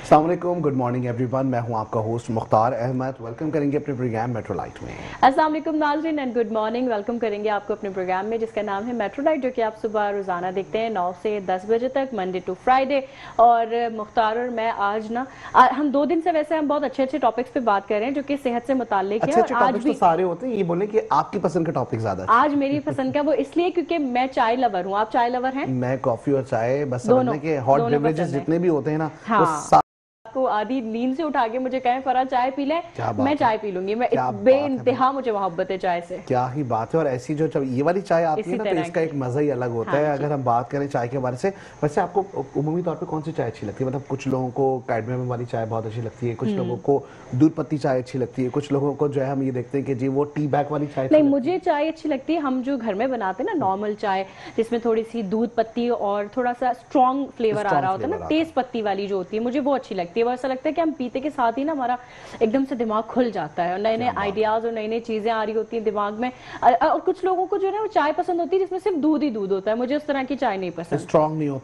अस्सलाम वालेकुम, good morning everyone. मैं हूं आपका होस्ट मुख्तार अहमद। वेलकम करेंगे अपने प्रोग्राम मेट्रो लाइट में। अस्सलाम वालेकुम नाज़रीन एंड गुड मॉर्निंग। वेलकम करेंगे आपको अपने प्रोग्राम में जिसका नाम है मेट्रो लाइट, जो कि आप सुबह रोजाना देखते हैं 9 से 10 बजे तक, मंडे टू फ्राइडे। और मुख्तार और मैं आज ना हम 2 दिन से वैसे हम बहुत अच्छे अच्छे टॉपिक्स पे बात कर रहे हैं जो कि सेहत से मुताल्लिक है। अच्छे टॉपिक्स तो सारे होते हैं, ये बोले कि आपकी पसंद का टॉपिक ज्यादा है। आज मेरी पसंद का वो इसलिए क्योंकि मैं चाय लवर हूँ। आप चाय लवर हैं? मैं कॉफी और चाय बस दोनों समझने के हॉट बेवरेजेस जितने भी होते हैं ना, हाँ। वो को आधी नींद से उठा के मुझे कहें फरा चाय पी ले, मैं चाय पी लूंगी। मैं क्या बेइंतहा मुझे मोहब्बत है चाय से। क्या ही बात है। और ऐसी जो जब ये वाली चाय आती है ना, तो इसका एक मजा ही अलग होता है। अगर हम बात करें चाय के बारे से, वैसे आपको उमूमी तौर पे कौन सी चाय अच्छी लगती है? मतलब कुछ लोगों को कैडमियम वाली चाय बहुत अच्छी लगती है, कुछ लोगों को दूध पत्ती चाय अच्छी लगती है, कुछ लोगों को जो है हम ये देखते हैं कि जी वो टी बैग वाली चाय। नहीं, मुझे चाय अच्छी लगती है हम जो घर में बनाते हैं ना, नॉर्मल चाय जिसमें थोड़ी सी दूध पत्ती और थोड़ा सा स्ट्रॉन्ग फ्लेवर आ रहा होता है ना, तेज पत्ती वाली जो होती है, मुझे वो अच्छी लगती है। वो ऐसा लगता है कि हम पीते के साथ ही ना हमारा एकदम से दिमाग खुल जाता है और नए नए आइडियाज और नई नई चीजें आ रही होती हैं दिमाग में। और कुछ लोगों को जो है वो चाय पसंद होती है जिसमें सिर्फ दूध ही दूध होता है। मुझे उस तरह की चाय नहीं पसंद। स्ट्रॉन्ग नहीं हो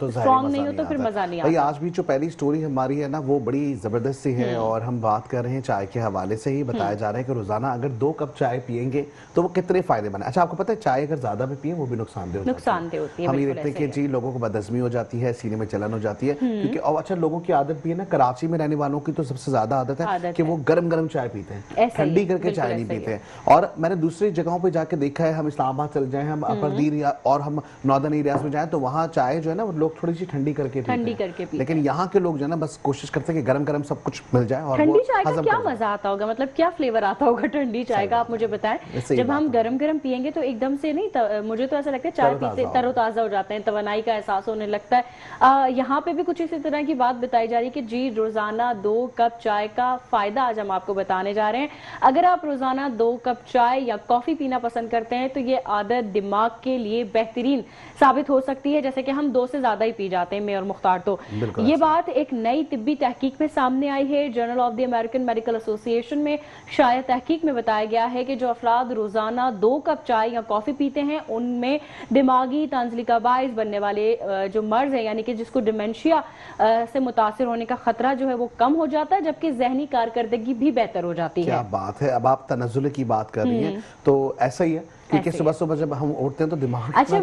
तो फिर मजा नहीं आता। आज भी जो पहली स्टोरी हमारी है ना, वो बड़ी जबरदस्त सी है और हम बात कर रहे हैं चाय के हवाले से ही। बताया जा रहा है कि रोजाना अगर 2 कप चाय पियेंगे तो वो कितने फायदे बने। अच्छा, आपको पता है चाय अगर ज्यादा भी पिए वो भी नुकसानदेह होती है। हम ये देखते हैं कि जी लोगों को बदहजमी हो जाती है, सीने में जलन हो जाती है, क्योंकि और अच्छा लोगों की आदत भी है ना, कराची में रहने वालों की तो सबसे ज्यादा आदत है कि वो गरम गरम चाय पीते हैं, ठंडी करके चाय नहीं पीते हैं। और मैंने दूसरी जगहों पे जाके देखा है, हम इस्लामाबाद चले जाएं, हम अपर दीर और हम नॉर्दर्न एरियाज में जाएं, तो वहाँ चाय जो है ना वो लोग थोड़ी सी ठंडी करके पीते हैं। लेकिन यहाँ के लोग जो है ना बस कोशिश करते हैं कि गरम गरम सब कुछ मिल जाए। और ठंडी चाय का क्या मजा आता होगा, मतलब क्या फ्लेवर आता होगा ठंडी चाय का, आप मुझे बताएं। जब हम गरम गरम पियेंगे तो एकदम से नहीं, मुझे तो ऐसा लगता है चाय पीते तरोताजा हो जाते हैं, तवानाई का एहसास होने लगता है। यहाँ पे भी कुछ इसी तरह की बात बताई जा रही है कि जी रोजाना 2 कप चाय का फायदा आज हम आपको बताने जा रहे हैं। अगर आप रोजाना 2 कप चाय या कॉफी पीना पसंद करते हैं तो ये आदत दिमाग के लिए बेहतरीन साबित हो सकती है। जैसे कि हम 2 से ज्यादा ही पी जाते हैं, मैं और मुख्तार तो। ये बात एक नई तिब्बी तहकीक में सामने आई है। Journal of the American medical association में शाया तहकीक में बताया गया है कि जो अफराद रोजाना 2 कप चाय या कॉफी पीते हैं उनमें दिमागी तंजली का बाइस बनने वाले जो मर्ज है, यानी कि जिसको डिमेंशिया से मुतासिर होने का खतरा जो है वो कम हो जाता है, जबकि जहनी कारकर्दगी भी बेहतर हो जाती है। क्या बात है। अब आप तनज़्ज़ुल की बात कर रही हैं तो ऐसा ही है, क्योंकि सुबह सुबह जब हम उठते हैं तो दिमाग अच्छा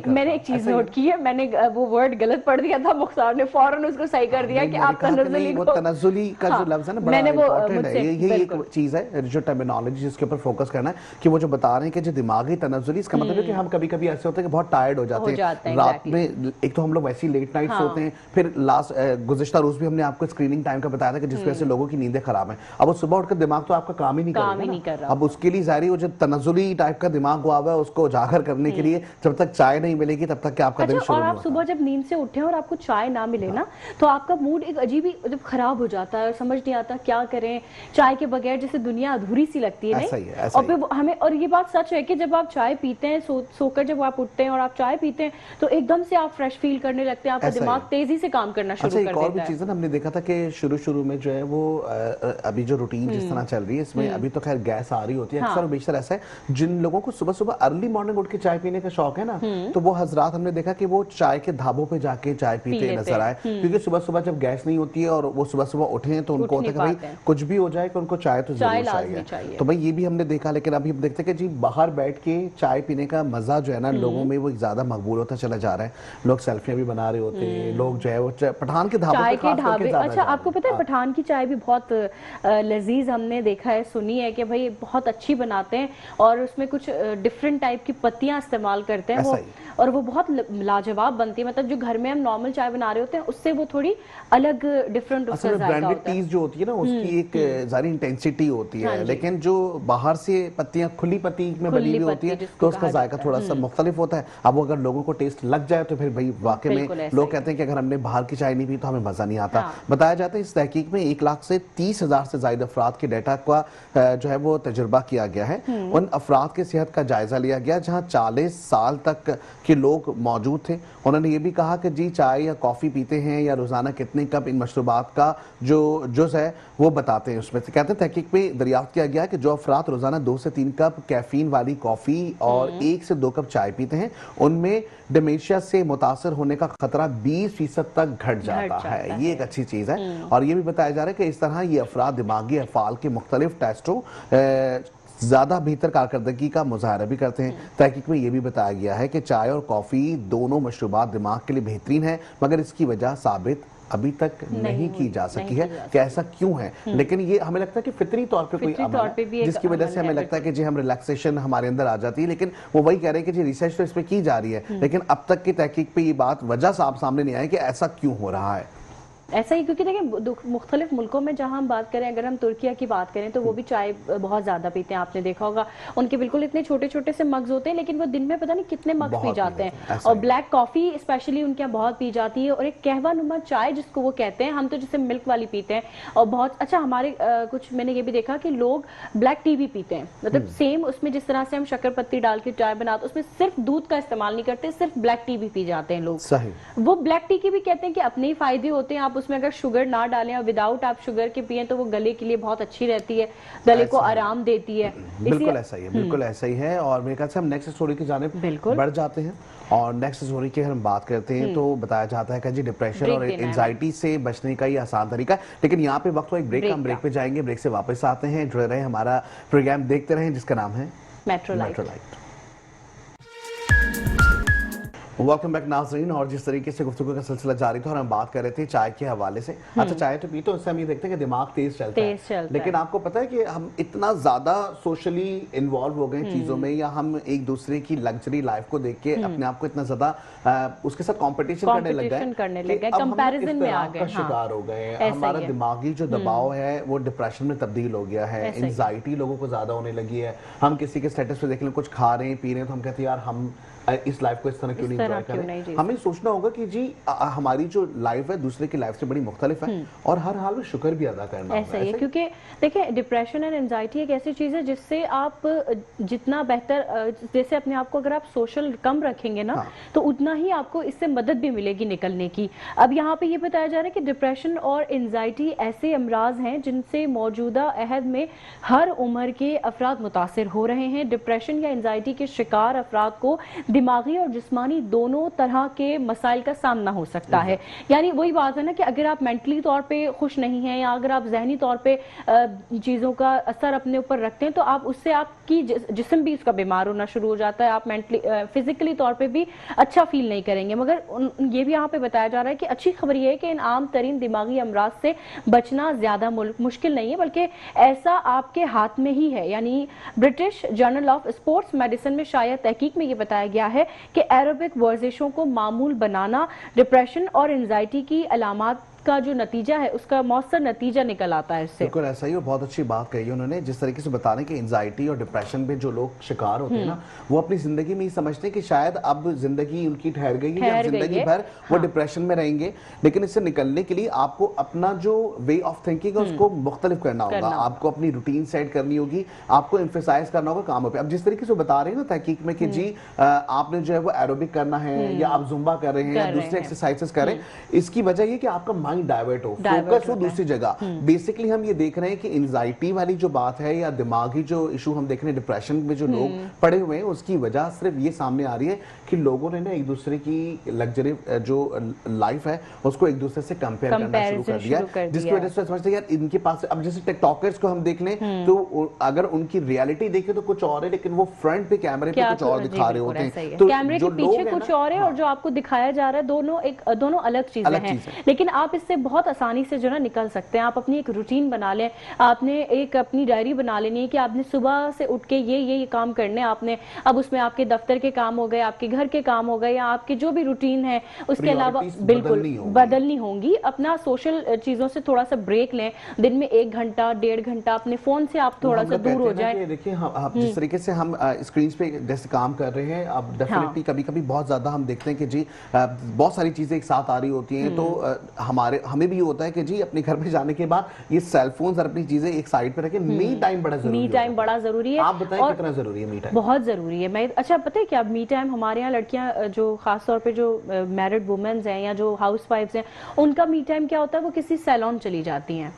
मैंने एक चीज नोट की है, मैंने वो वर्ड गलत पढ़ दिया था, मुख्तार ने फौरन उसको सही कर दिया कि आप तनज़्ज़ुली वो तनज़्ज़ुली का जो लफ्ज है ना बड़ा इंपॉर्टेंट है। यही एक चीज है जो टर्मिनोलॉजी जिसके ऊपर फोकस करना है, कि वो जो बता रहे हैं कि जो दिमागी तनज़्ज़ुली, इसका मतलब है कि हम कभी कभी ऐसे होते हैं कि बहुत टायर्ड हो जाते हैं रात में। एक तो हम लोग वैसे ही लेट नाइट सोते हैं, फिर लास्ट गुज़िश्ता रोज भी हमने आपको स्क्रीनिंग टाइम का बताया था कि जिस वजह से लोगों की नींदें खराब हैं। अब वो सुबह उठकर दिमाग तो आपका काम ही नहीं कर रहा। अब उसके लिए जारी वो जो तनज़्ज़ुली टाइप का दिमाग हुआ हुआ है उसको जाकर करने के लिए जब तक चाय नहीं मिलेगी तब तक कि आपका दिन शुरू और आप सुबह जब नींद से उठे और आपको चाय ना मिले ना, तो आपका मूड एक अजीब ही जब खराब हो जाता है, समझ नहीं आता क्या करें। चाय के बगैर जैसे दुनिया अधूरी सी लगती है, नहीं? और फिर हमें, और ये बात सच है कि जब आप चाय पीते हैं, सोकर जब आप उठते हैं और आप चाय पीते हैं तो एकदम से आप फ्रेश फील करने लगते हैं, आपका दिमाग तेजी से काम करना शुरू कर देता है। एक और भी चीज है, हमने देखा था कि शुरू में जो है वो अभी जो रूटीन जिस तरह चल रही है इसमें अभी तो खैर गैस आ रही होती है अक्सर बेशतर। ऐसा है जिन लोगों को सुबह सुबह अर्ली मॉर्निंग उठ के चाय पीने का शौक है ना, तो वो हजरात हमने देखा कि वो चाय के ढाबों पे जाके चाय पीते नजर आए, क्योंकि सुबह सुबह जब गैस नहीं होती है और वो सुबह सुबह उठे हैं तो उनको होता है कि भाई कुछ भी हो जाए कि उनको चाय तो जरूर चाहिए। तो भाई ये भी हमने देखा। लेकिन अभी हम देखते हैं कि जी बाहर बैठ के चाय पीने का मजा जो है ना लोगों में वो ज्यादा मकबूल होता चला जा रहा है। लोग सेल्फियां भी बना रहे होते हैं, लोग जो है वो पठान के ढाबे। अच्छा, आपको पता है पठान की चाय भी बहुत लजीज हमने देखा है, सुनी है कि भाई बहुत अच्छी बनाते हैं और उसमें कुछ डिफरेंट टाइप की पत्तियां इस्तेमाल करते हैं वो, और वो बहुत लाजवाब बनती है। मतलब जो घर में हम नॉर्मल चाय बना रहे होते हैं उससे वो थोड़ी अलग डिफरेंट उसका जायका होता है। टीज जो होती है ना उसकी एक जारी इंटेंसिटी होती है, लेकिन जो बाहर से पत्तियां खुली पत्ती में बनी हुई होती है तो उसका जायका थोड़ा सा मुख्तलिफ होता है। अब अगर लोगों को टेस्ट लग जाए तो फिर भाई वाकई में लोग कहते हैं कि अगर हमने बाहर की चाय नहीं पी तो हमें मजा नहीं आता। बताया जाता है इस तहकीक में 1 लाख से 30,000 से ज्यादा अफराद के डेटा का जो है वो तजुर्बा किया गया है। उन अफराद की सेहत का का जायजा लिया गया जहां 40 साल तक के लोग मौजूद थे। उन्होंने ये भी कहा कि जी चाय या कॉफी पीते हैं या रोजाना कितने कप इन मशरूबात का जो जुज़ है वो बताते हैं। उसमें से कहते हैं तहकीक में दरियाफ्त किया गया कि जो अफराद रोजाना 2 से 3 कप कैफीन वाली कॉफी और 1 से 2 कप चाय पीते हैं उनमें डिमेंशिया से मुतासर होने का खतरा 20% तक घट जाता है। ये एक अच्छी चीज है। और ये भी बताया जा रहा है कि इस तरह ये अफराद दिमागी अफ़ाल के मुख्तलिफ टेस्टों ज्यादा बेहतर कारकर्दगी का मुजाहरा भी करते हैं। तहकीक में यह भी बताया गया है कि चाय और कॉफी दोनों मशरूबात दिमाग के लिए बेहतरीन है, मगर इसकी वजह साबित अभी तक नहीं की जा सकी है कि ऐसा क्यों है। लेकिन ये हमें लगता है कि फितरी तौर पे कोई अमल है जिसकी वजह से हमें लगता है कि जी हम रिलैक्सेशन हमारे अंदर आ जाती है। लेकिन वो वही कह रहे हैं कि जी रिसर्च तो इस पे की जा रही है, लेकिन अब तक की तहकीक पे ये बात वजह सामने नहीं आई कि ऐसा क्यों हो रहा है। ऐसा ही, क्योंकि देखिए मुख्तलिफ मुल्कों में जहां हम बात करें, अगर हम तुर्किया की बात करें तो वो भी चाय बहुत ज्यादा पीते हैं। आपने देखा होगा उनके बिल्कुल इतने छोटे छोटे से मग्स होते हैं, लेकिन वो दिन में पता नहीं कितने मग्स पी जाते हैं। और ब्लैक कॉफी स्पेशली उनके यहाँ बहुत पी जाती है, और एक कहवा नुमा चाय जिसको वो कहते हैं, हम तो जिसे मिल्क वाली पीते हैं। और बहुत अच्छा हमारे कुछ मैंने ये भी देखा कि लोग ब्लैक टी भी पीते हैं, मतलब सेम उसमें जिस तरह से हम शक्कर पत्ती डाल के चाय बनाते उसमें सिर्फ दूध का इस्तेमाल नहीं करते, सिर्फ ब्लैक टी भी पी जाते हैं लोग। सही। वो ब्लैक टी की भी कहते हैं कि अपने ही फायदे होते हैं। आप उसमें अगर शुगर ना डालें और विदाउट आप शुगर के पिए तो वो गले के लिए बहुत अच्छी रहती है, गले को आराम देती है। बिल्कुल ऐसा ही है, बिल्कुल ऐसा ही है। और मेरे ख्याल से हम नेक्स्ट स्टोरी की जानिब बढ़ जाते हैं। और नेक्स्ट स्टोरी की हम बात करते हैं तो बताया जाता है कि जी डिप्रेशन और एंजाइटी से बचने का ये आसान तरीका है। लेकिन यहाँ पे वक्त हो एक ब्रेक, हम ब्रेक पे जाएंगे, ब्रेक से वापस आते हैं। जुड़े रहे, हमारा प्रोग्राम देखते रहें जिसका नाम है मेट्रो लाइट। वेलकम बैक नाज़रीन। और जिस तरीके से गुफ्तगू का सिलसिला जारी था और हम बात कर रहे थे चाय के हवाले से। अच्छा, चाय तो पीते हैं, उससे हम ये देखते हैं कि दिमाग तेज चलता है, लेकिन आपको पता है कि हम इतना ज्यादा सोशली इन्वॉल्व हो गए चीजों में, या हम एक दूसरे की लग्जरी लाइफ को देख के अपने आप को इतना ज्यादा उसके साथ कंपटीशन करने लग गए, कंपैरिजन में आ गए, शिकार हो गए। हमारा दिमागी जो दबाव है वो डिप्रेशन में तब्दील हो गया है। एंजाइटी लोगों को ज्यादा होने लगी है। हम किसी के स्टेटस पे देख लें, कुछ खा रहे हैं पी रहे हैं, तो हम कहते हैं यार हम इस लाइफ को इस तरह क्यों नहीं एंजॉय करें। हमें सोचना होगा कि जी हमारी जो लाइफ है दूसरे की लाइफ से बड़ी मुख्तलिफ है, और हर हाल में शुक्र भी अदा करना ऐसा ही है। क्योंकि देखिए डिप्रेशन एंड एंजाइटी एक ऐसी चीज है जिससे आप जितना बेहतर, जैसे अपने आप को अगर आप सोशल कम रखेंगे ना, तो उतना ही आपको इससे मदद भी मिलेगी निकलने की। अब यहाँ पे ये बताया जा रहा है कि डिप्रेशन और एंजाइटी ऐसे अमराज हैं जिनसे मौजूदा अहद में हर उम्र के अफराद मुतासिर हो रहे हैं। डिप्रेशन या एंजाइटी के शिकार अफराद को दिमागी और जिस्मानी दोनों तरह के मसाइल का सामना हो सकता है। यानी वही बात है ना कि अगर आप मेंटली तौर पे खुश नहीं हैं, या अगर आप जहनी तौर पे चीज़ों का असर अपने ऊपर रखते हैं, तो आप उससे आपकी जिस्म भी उसका बीमार होना शुरू हो जाता है। आप मेंटली फिजिकली तौर पे भी अच्छा फील नहीं करेंगे। मगर ये भी यहाँ पे बताया जा रहा है कि अच्छी खबर ये है कि इन आम तरीन दिमागी अमराज से बचना ज्यादा मुश्किल नहीं है, बल्कि ऐसा आपके हाथ में ही है। यानी British journal of sports medicine में शायद तहकीक में ये बताया गया है कि एरोबिक वर्जिशों को मामूल बनाना डिप्रेशन और एंजाइटी की अलामात का जो नतीजा है उसका मौसर नतीजा निकल आता है इससे। बिल्कुल ऐसा ही, और बहुत अच्छी बात कही उन्होंने, जिस तरीके से बताने कि एंजाइटी और डिप्रेशन में जो लोग शिकार होते हैं ना, वो अपनी जिंदगी में ही समझते हैं कि शायद अब जिंदगी उनकी ठहर गई है, या जिंदगी भर वो डिप्रेशन में रहेंगे। लेकिन इससे निकलने के लिए आपको अपना जो वे ऑफ थिंकिंग है उसको मुख्तलिफ करना होगा। आपको अपनी रूटीन सेट करनी होगी, आपको एम्फेसाइज करना होगा कामों पे। अब जिस तरीके से बता रहे हैं ना तहकीक में कि जी आपने जो है वो एरोबिक करना है, या आप जुम्बा कर रहे हैं, या दूसरे एक्सरसाइजेस करें, इसकी वजह ये कि आपका माइंड डाइवर्ट हो, फोकस हो दूसरी जगह। बेसिकली हम ये देख रहे हैं कि एंजाइटी वाली जो बात है, या दिमागी जो इशू हम देख रहे हैं, डिप्रेशन में जो लोग पड़े हुए हैं, उसकी वजह सिर्फ ये सामने आ रही है कि लोगों ने ना एक दूसरे की लग्जरी जो लाइफ है उसको एक दूसरे से कंपेयर करना शुरू कर दिया, जिसकी वजह से समझते हैं यार इनके पास। अब जैसे टिकटॉकर्स को हम देख लें तो अगर उनकी रियलिटी देखें तो कुछ और है, लेकिन वो फ्रंट पे कैमरे पे कुछ और दिखा रहे होते हैं, तो कैमरे के पीछे कुछ और है और जो आपको दिखाया जा रहा है दोनों अलग चीजें हैं। लेकिन आप इससे बहुत आसानी से जो ना निकल सकते हैं। आप अपनी एक रूटीन बना लें, आपने एक अपनी डायरी बना लेनी है कि आपने सुबह से उठ के ये काम करने आपने। अब उसमें आपके दफ्तर के काम हो गए, आपके घर के काम हो गए, या आपके जो भी रूटीन है उसके अलावा बिल्कुल बदलनी होंगी। अपना सोशल चीजों से थोड़ा सा ब्रेक लें, दिन में 1 घंटा 1.5 घंटा अपने फोन से आप थोड़ा सा दूर हो जाए। देखिए जिस तरीके से हम स्क्रीन पे जैसे काम कर रहे हैं, अब डेफिनेटली कभी कभी बहुत ज्यादा हम देखते हैं कि जी बहुत सारी चीजें एक साथ आ रही होती हैं, तो हमारे हमें भी होता है कि जी अपने घर पे जाने के बाद ये सेलफोन्स और अपनी चीजें एक साइड पे रखें, मी टाइम बड़ा जरूरी है। मी टाइम बड़ा जरूरी है। आप बताएं कितना जरूरी है मी टाइम? बहुत जरूरी है। मैं अच्छा पता है क्या, मी टाइम हमारे यहाँ लड़कियां जो खास तौर पे जो मैरिड वुमेन्स हैं या जो हाउस वाइफ्स हैं, उनका मी टाइम क्या होता है, वो किसी सैलून चली जाती हैं,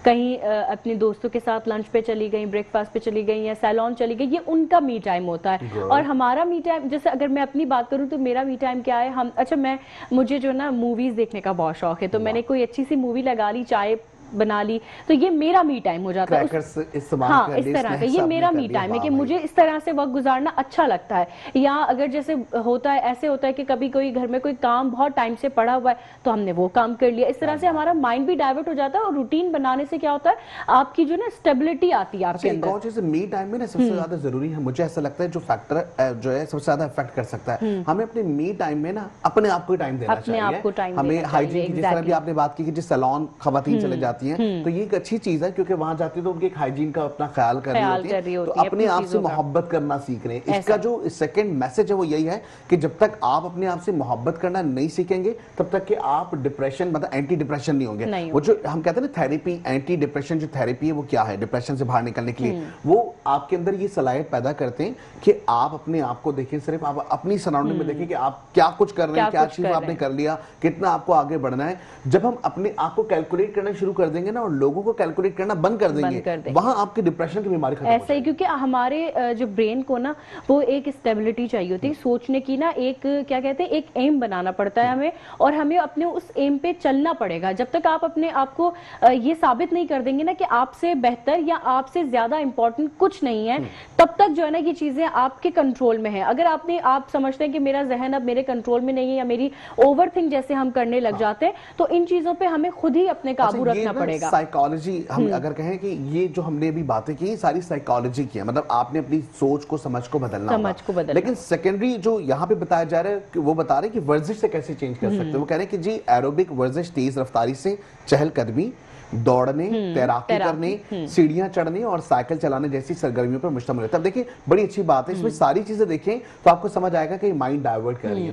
कहीं अपने दोस्तों के साथ लंच पे चली गई, ब्रेकफास्ट पे चली गई या सैलून चली गई, ये उनका मी टाइम होता है। और हमारा मी टाइम, जैसे अगर मैं अपनी बात करूं तो मेरा मी टाइम क्या है, हम अच्छा मुझे जो ना मूवीज देखने का बहुत शौक है, तो मैंने कोई अच्छी सी मूवी लगा ली, चाय बना ली, तो ये मेरा मी टाइम हो जाता है। इस तरह का ये मेरा मी टाइम है कि मुझे इस तरह से वक्त गुजारना अच्छा लगता है। या अगर जैसे होता है, ऐसे होता है कि कभी कोई घर में कोई काम बहुत टाइम से पड़ा हुआ है तो हमने वो काम कर लिया, इस तरह से हमारा माइंड भी डाइवर्ट हो जाता है। और रूटीन बनाने से क्या होता है, आपकी जो ना स्टेबिलिटी आती है आपके अंदर। मी टाइम में ना सबसे ज्यादा जरूरी है, मुझे ऐसा लगता है जो फैक्टर जो है सबसे ज्यादा इफेक्ट कर सकता है, हमें अपने मी टाइम में ना अपने आप को टाइम देना चाहिए। हमें हाइजीन की, जिस तरह भी आपने बात की कि जिस सैलून खवातीन चले जाती हैं, तो ये अच्छी चीज है क्योंकि वहां जाती है तो उनके हाइजीन का अपना ख्याल कर रही होती है, तो अपने आप से मोहब्बत करना सीख रहे हैं। इसका जो सेकंड मैसेज है वो यही है कि जब तक आप अपने आप से मोहब्बत करना नहीं सीखेंगे तब तक कि आप डिप्रेशन, मतलब एंटी डिप्रेशन नहीं होंगे। वो जो हम कहते हैं ना थेरेपी, एंटी डिप्रेशन जो थेरेपी है वो क्या है डिप्रेशन से बाहर निकलने के लिए, वो आपके अंदर ये सलाहियत पैदा करते हैं कि आप अपने आप को देखें, सिर्फ आप अपनी सराउंडिंग में देखें कि आप क्या कुछ कर रहे हैं, क्या चीज आपने कर लिया, कितना आपको आगे बढ़ना है। जब हम अपने आप को कैलकुलेट करना शुरू कर देंगे ना और लोगों को कैलकुलेट करना बंद कर देंगे, वहां आपकी डिप्रेशन की बीमारी खत्म हो जाएगी। ऐसा ही, क्योंकि हमारे जो ब्रेन को ना वो एक स्टेबिलिटी चाहिए होती है, सोचने की ना एक क्या कहते हैं, एक एम बनाना पड़ता है हमें, और हमें अपने उस एम पे चलना पड़ेगा। जब तक आप अपने आप को ये साबित नहीं कर देंगे ना कि आपसे बेहतर या आपसे ज्यादा इंपॉर्टेंट कुछ नहीं है, तब तक जो है ना ये चीजें आपके कंट्रोल में है। अगर आप समझते हैं कि मेरा जहन अब मेरे कंट्रोल में नहीं है या मेरी ओवरथिंक जैसे हम करने लग जाते हैं, तो इन चीजों पे हमें खुद ही अपने काबू रखना पड़ेगा। साइकोलॉजी हम अगर कहें कि ये जो हमने अभी बातें की सारी साइकोलॉजी की है, मतलब आपने अपनी सोच को, समझ को बदलना। लेकिन सेकेंडरी जो यहाँ पे बताया जा रहा है कि वो बता रहे हैं कि वर्जिश से कैसे चेंज कर सकते हैं। वो कह रहे हैं कि जी एरोबिक वर्जिश तेज रफ्तारी से चहलकदमी, दौड़ने, तैराकी करने, सीढ़ियां चढ़ने और साइकिल चलाने जैसी सरगर्मियों पर मुश्तमिल है। तब देखिए बड़ी अच्छी बात है, इसमें सारी चीजें देखें तो आपको समझ आएगा कि माइंड डाइवर्ट कर रही है।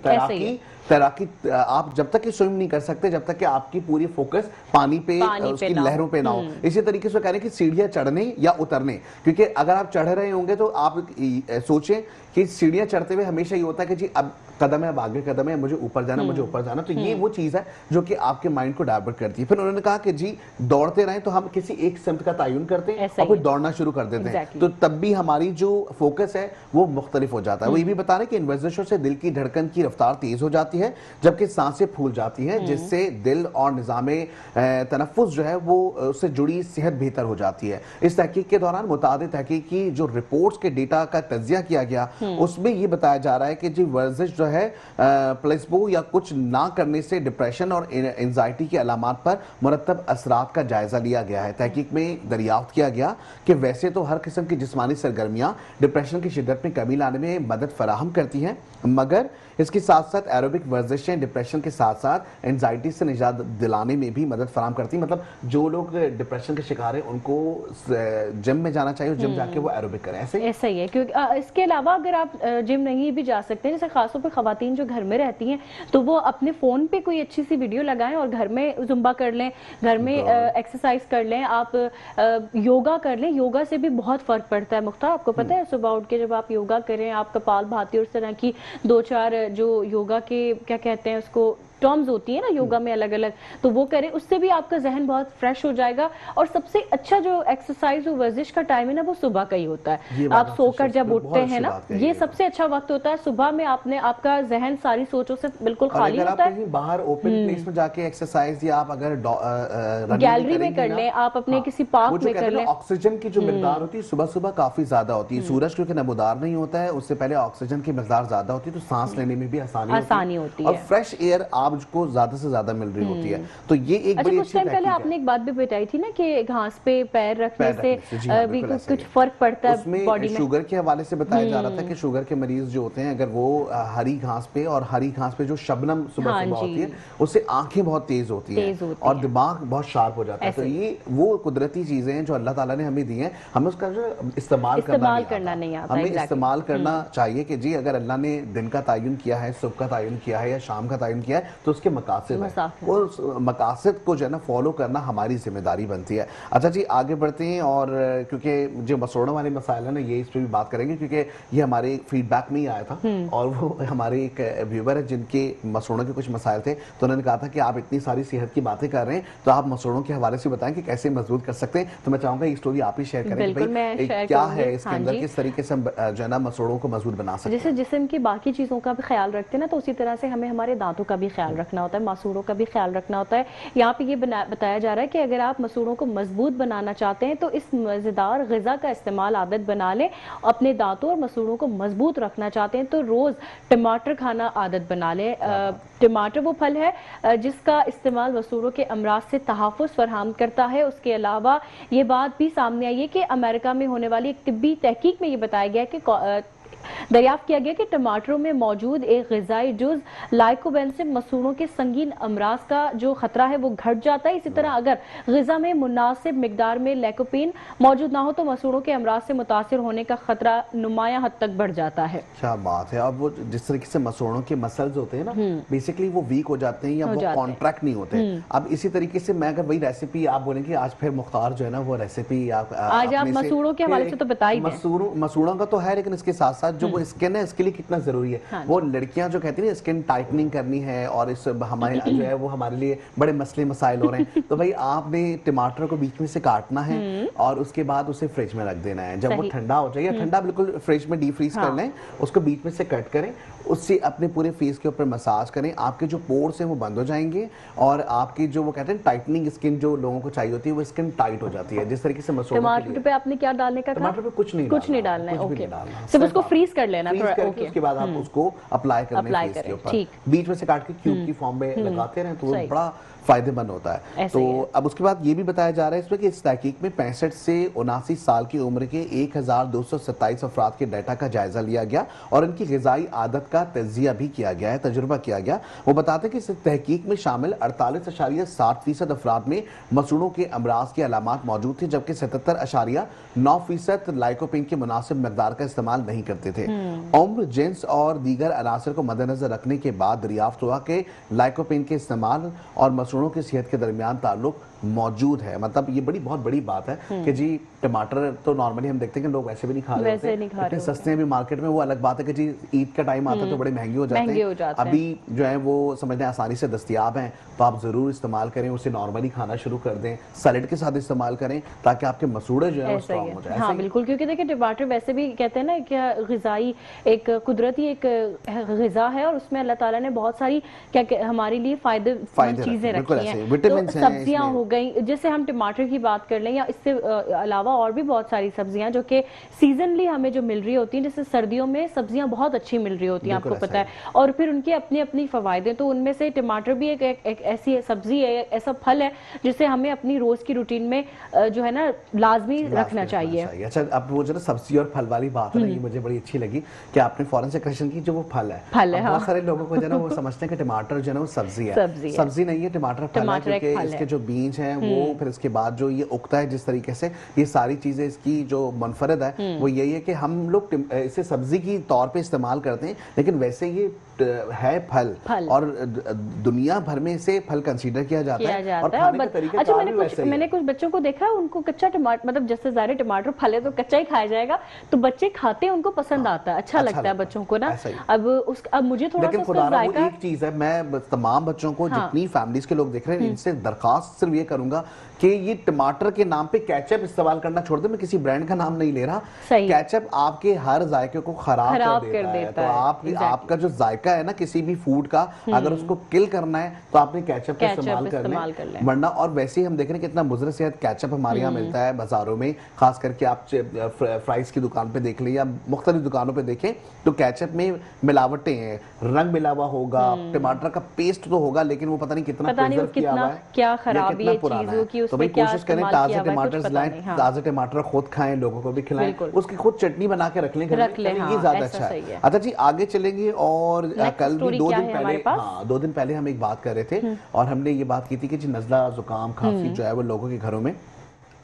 तैराकी आप जब तक स्विम नहीं कर सकते जब तक कि आपकी पूरी फोकस पानी पे उसकी लहरों पे ना हो। इसी तरीके से कह रहे हैं कि सीढ़ियां चढ़ने या उतरने, क्योंकि अगर आप चढ़ रहे होंगे तो आप सोचें कि सीढ़ियां चढ़ते हुए हमेशा ये होता है कि जी अब कदम है, अब आगे कदम है, मुझे ऊपर जाना, मुझे ऊपर जाना। तो ये वो चीज है जो कि आपके माइंड को डाइवर्ट करती है। फिर उन्होंने कहा कि जी दौड़ते रहें, तो हम किसी एक सिमत का तयन करते हैं और फिर दौड़ना शुरू कर देते हैं, तो तब भी हमारी जो फोकस है वो मुख्तलिफ हो जाता है। वो ये भी बता रहे कि इन वर्जिशों से दिल की धड़कन की रफ्तार तेज हो जाती है जबकि सांसें फूल जाती हैं, जिससे दिल और निज़ामे तनफ्फुस जो है वो उससे जुड़ी सेहत बेहतर हो जाती है। इस तहकीक के दौरान मुतादिद तहकीकी जो रिपोर्ट्स के डेटा का तज्जिया किया गया उसमें ये बताया जा रहा है कि जी वर्जिश जो है प्लेसबो या कुछ ना करने से डिप्रेशन और एंजाइटी की अलामात पर मुरतब असरात का जायजा लिया गया है। तहकीक में दरियाफ्त किया गया कि वैसे तो हर किस्म की जिस्मानी सरगर्मियां डिप्रेशन की शिद्दत में कमी लाने में मदद फराहम करती हैं, मगर इसके साथ साथ एरोबिक वर्जिशें डिप्रेशन के साथ साथ एंजाइटी से निजात दिलाने में भी मदद फराहम करती हैं। मतलब जो लोग डिप्रेशन के शिकार हैं उनको जिम में जाना चाहिए, जिम जाके वो एरोबिक करें। ऐसा ही है, क्योंकि इसके अलावा अगर आप जिम नहीं भी जा सकते हैं, जैसे खासतौर पर खवातीन जो घर में रहती हैं, तो वो अपने फोन पे कोई अच्छी सी वीडियो लगाएं और घर में जुम्बा कर लें, घर में एक्सरसाइज कर लें, आप योगा कर लें। योगा से भी बहुत फर्क पड़ता है। मुख्तार आपको पता है सुबह उठ के जब आप योगा करें, आप कपाल भाती और इस तरह की 2-4 जो योगा के क्या कहते हैं उसको टर्म्स होती है ना योगा में अलग अलग, तो वो करें, उससे भी आपका जहन बहुत फ्रेश हो जाएगा। और सबसे अच्छा जो एक्सरसाइज और वर्जिश का टाइम है ना वो सुबह का ही होता है। आप सोकर जब उठते हैं ना, ये सबसे अच्छा वक्त होता है सुबह में। आपका जहन सारी सोचों से बिल्कुल खाली होता है। बाहर ओपन प्लेस में जाके एक्सरसाइज या आप अगर गैलरी में कर लें, आप अपने किसी पार्क में कर लें, ऑक्सीजन की जो मिकदार होती है सुबह सुबह काफी ज्यादा होती है। सूरज क्योंकि नमदार नहीं होता है, उससे पहले ऑक्सीजन की मिकदार ज्यादा होती है, तो सांस लेने में भी आसानी होती है और फ्रेश एयर आपको ज्यादा से ज्यादा मिल रही होती है। तो ये एक बड़ी कुछ टाइम पहले आपने एक बात भी बताई थी ना कि घास पे पैर रखने से भी कुछ फर्क पड़ता है बॉडी में। शुगर के हवाले से बताया जा रहा था कि शुगर के मरीज जो होते हैं अगर वो हरी घास पे, और हरी घास पे जो शबनम सुबह सुबह होती है उससे आंखें बहुत तेज होती हैं और दिमाग बहुत शार्प हो जाता है। तो ये वो कुदरती चीजें हैं जो अल्लाह ताला ने हमें दी हैं, हमें उसका जो इस्तेमाल करना नहीं आता। हमें इस्तेमाल करना चाहिए कि जी अगर अल्लाह ने दिन का तयन किया है, सुबह का तयन किया है या शाम का तयन किया है, तो उसके मकासद है, उस मकासद को जो है ना फॉलो करना हमारी जिम्मेदारी बनती है। अच्छा जी, आगे बढ़ते हैं, और क्योंकि जो मसरूड़ों वाले मसाइल है ना, ये इस पर भी बात करेंगे, क्योंकि ये हमारे फीडबैक में ही आया था, और वो हमारे एक व्यूवर है जिनके मसरूड़ों के कुछ मसाइल थे, तो उन्होंने कहा था कि आप इतनी सारी सेहत की बातें कर रहे हैं, तो आप मसरूड़ों के हवाले से बताएं कि कैसे मजबूत कर सकते हैं। तो मैं चाहूंगा ये स्टोरी आप ही शेयर करें कि भाई क्या है इसके अंदर, किस तरीके से जो है ना मसरूड़ों को मजबूत बना सकते हैं। जैसे जिस्म की बाकी चीजों का भी ख्याल रखते हैं ना, तो उसी तरह से हमें हमारे दांतों का भी ख्याल रखना होता है, मसूड़ों का भी ख्याल रखना होता है। यहाँ पे ये बताया जा रहा है कि अगर आप मसूड़ों को मजबूत बनाना चाहते हैं तो इस मजेदार ग़िज़ा का इस्तेमाल आदत बना लें। अपने दांतों और मसूड़ों को मजबूत रखना चाहते हैं तो रोज टमाटर खाना आदत बना लें। टमाटर वो फल है जिसका इस्तेमाल मसूड़ों के अमराज से तहफ़्फ़ुज़ फराहम करता है। उसके अलावा ये बात भी सामने आई है कि अमेरिका में होने वाली एक तिब्बी तहकीक में ये बताया गया है कि दरियाफ्त किया गया कि टमाटरों में मौजूद एक ग़िज़ाई जुज़ लाइकोपेन से मसूड़ों के संगीन अमराज का जो खतरा है वो घट जाता है। इसी तरह अगर ग़िज़ा में मुनासिब मिकदार में लाइकोपेन मौजूद ना हो तो मसूड़ों के अमराज से मुतासिर होने का खतरा नुमायां हद तक बढ़ जाता है। क्या बात है। अब वो जिस तरीके से मसूड़ों के मसल्स होते हैं ना, बेसिकली वो वीक हो जाते हैं या वो कॉन्ट्रैक्ट नहीं होते। अब इसी तरीके से मैं अगर वही रेसिपी आप बोलेंगे आज, फिर मुख्तार जो है ना वो रेसिपी आज आप मसूड़ों के हवाले से तो बताइए। मसूड़ों का तो है, लेकिन इसके साथ साथ जो वो स्किन है इसके लिए कितना जरूरी है। हाँ, वो लड़कियां जो कहती है स्किन टाइटनिंग करनी है और इस हमारे जो है वो हमारे लिए बड़े मसले मसाइल हो रहे हैं, तो भाई आपने टमाटर को बीच में से काटना है और उसके बाद उसे फ्रिज में रख देना है। जब वो ठंडा हो जाए, ठंडा बिल्कुल फ्रिज में डीप फ्रीज कर लें, उसको बीच में से कट करें, उससे अपने पूरे फेस के ऊपर मसाज करें। आपके जो पोर्स हैं वो बंद हो जाएंगे और आपकी जो वो कहते हैं टाइटनिंग स्किन जो लोगों को चाहिए होती है वो स्किन टाइट हो जाती है। जिस तरीके से टमाटर पे आपने क्या डालने का? टमाटर पे कुछ नहीं डालना है, ओके, सिर्फ उसको फ्रीज कर लेना, उसके बाद आप उसको अप्लाई करने के ऊपर बीच में से काट के क्यूब की फॉर्म में लगाते रहे तो वो बड़ा फायदेमंद होता है। तो अब उसके बाद ये भी बताया जा रहा है इसमें कि इस तहकीक में 65 से 79 साल की उम्र के 1227 अफराद के डाटा का जायजा लिया गया और इनकी ग़िज़ाई आदत का तजिया भी किया गया है, तजुर्बा किया गया। वो बताते हैं कि इस तहकीक में शामिल 48.7% अफराद में मसूड़ों के अमराज की अलामात मौजूद थी, जबकि 77.9% लाइकोपेन की मुनासिब मकदार का इस्तेमाल नहीं करते थे। उम्र, जिन्स और दीगर अनासर को मद्देनजर रखने के बाद दरियाफ्त हुआ कि लाइकोपेन के इस्तेमाल और मसूड़ों की सेहत के दरमियान ताल्लुक मौजूद है। मतलब ये बहुत बड़ी बात है कि जी टमाटर तो नॉर्मली हम देखते हैं कि लोग वैसे भी नहीं खा रहे होते, इतने सस्ते हैं भी मार्केट में। वो अलग बात है कि जी ईद का टाइम आता है तो बड़े महंगे हो जाते हैं। अभी जो है वो समझने आसानी से दस्तयाब हैं, तो आप जरूर इस्तेमाल करें, उसे नॉर्मली खाना शुरू कर दें, सैलेड के साथ इस्तेमाल करें ताकि आपके मसूड़े जो है स्ट्रॉन्ग हो जाए। हाँ बिल्कुल, क्योंकि देखिए टमाटर वैसे भी कहते हैं ना कि ग़िज़ाई एक कुदरती एक ग़िज़ा है और उसमें अल्लाह ताला ने बहुत सारी क्या हमारे लिए फायदेमंद चीजें रखी हैं। सब्जियां हो गई, जैसे हम टमाटर की बात कर लें या इससे अलावा और भी बहुत सारी सब्जियां जो कि सीजनली हमें जो मिल रही होती हैं, जैसे सर्दियों में सब्जियां बहुत अच्छी मिल रही होती हैं, आपको पता है, और फिर उनकी अपनी अपनी फवायदे। तो उनमें से टमाटर भी एक ऐसी सब्जी है, ऐसा फल है जिसे हमें अपनी रोज की रूटीन में जो है ना लाजमी रखना चाहिए। अच्छा, अब वो जो सब्जी और फल वाली बात है ना, ये मुझे बड़ी अच्छी लगी कि आपने फौरन से क्वेश्चन की, जो वो फल है। बहुत सारे लोगों को जो है वो समझते हैं कि टमाटर जो है वो सब्जी है, सब्जी नहीं है, टमाटर फल है, क्योंकि इसके जो बीज हैं वो फिर इसके बाद जो ये उगता है जिस तरीके से, ये सारी चीजें इसकी जो मुनफरद है वो यही है कि हम लोग इसे सब्जी की तौर पे इस्तेमाल करते हैं, लेकिन वैसे ये है फल और दुनिया भर में इसे फल कंसीडर किया जाता है और खाने का तरीका अच्छा, मैंने कुछ बच्चों को देखा है, उनको कच्चा टमाटर, मतलब जैसे ज़ाहिर टमाटर फल है तो कच्चा ही खाया जाएगा, तो बच्चे खाते हैं, उनको पसंद आता है, अच्छा लगता है बच्चों को ना। अब मुझे थोड़ा सा उसका जायका, एक चीज है, मैं तमाम बच्चों को जितनी फैमिलीज के लोग देख रहे हैं इनसे दरखास्त सिर्फ ये करूंगा कि ये टमाटर के नाम पे केचप इस्तेमाल करना छोड़ दे। मैं किसी ब्रांड का नाम नहीं ले रहा, केचप आपके हर जायके को खराब कर देता है। तो आपका जो जायका है ना किसी भी फूड का, अगर उसको किल करना है तो आपने केचप का इस्तेमाल करना, वरना। और वैसे ही हम देख रहे हैं कितना मुज़र सेहत केचप हमारे यहाँ मिलता है बाजारों में, खास करके आप फ्राइज की दुकान पे देख लें या मुख्तलिफ दुकानों पे देखें तो केचप में मिलावटें हैं, रंग मिलावा होगा, टमाटर का पेस्ट तो होगा, लेकिन वो पता नहीं कितना प्रिजर्व किया हुआ है, क्या खराबी है चीजों की। तो भाई कोशिश करें ताजे टमाटर लाएं, ताजे टमाटर खुद खाएं, लोगों को भी खिलाएं, उसकी खुद चटनी बना के रख लें, ये ज्यादा अच्छा है। अच्छा जी, आगे चलेंगे। और कल भी 2 दिन पहले, हाँ 2 दिन पहले हम एक बात कर रहे थे और हमने ये बात की थी कि जी नज़ला, जुकाम, खांसी जो है वो लोगों के घरों में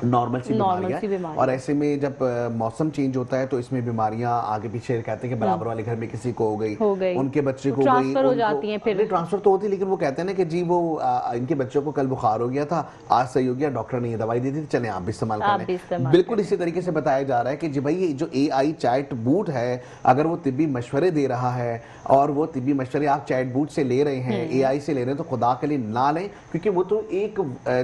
नॉर्मल सी बीमारियां। और ऐसे में जब मौसम चेंज होता है तो इसमें बीमारियां आगे पीछे कहते हैं कि बराबर वाले घर में किसी को हो गई, उनके बच्चे को ट्रांसफर हो जाती है। फिर ट्रांसफर तो होती है, लेकिन वो कहते हैं ना कि जी वो इनके बच्चों को कल बुखार हो गया था, आज सही हो गया, डॉक्टर ने ये दवाई दी थी, चले आप भी इस्तेमाल कर लें। बिल्कुल इसी तरीके से बताया जा रहा है कि जी भाई ये जो AI चैट बूट है, अगर वो तिब्बी मशवरे दे रहा है और वो तिब्बी मशवरे आप चैट बूट से ले रहे हैं, AI से ले रहे हैं, तो खुदा के लिए ना लें, क्योंकि वो तो एक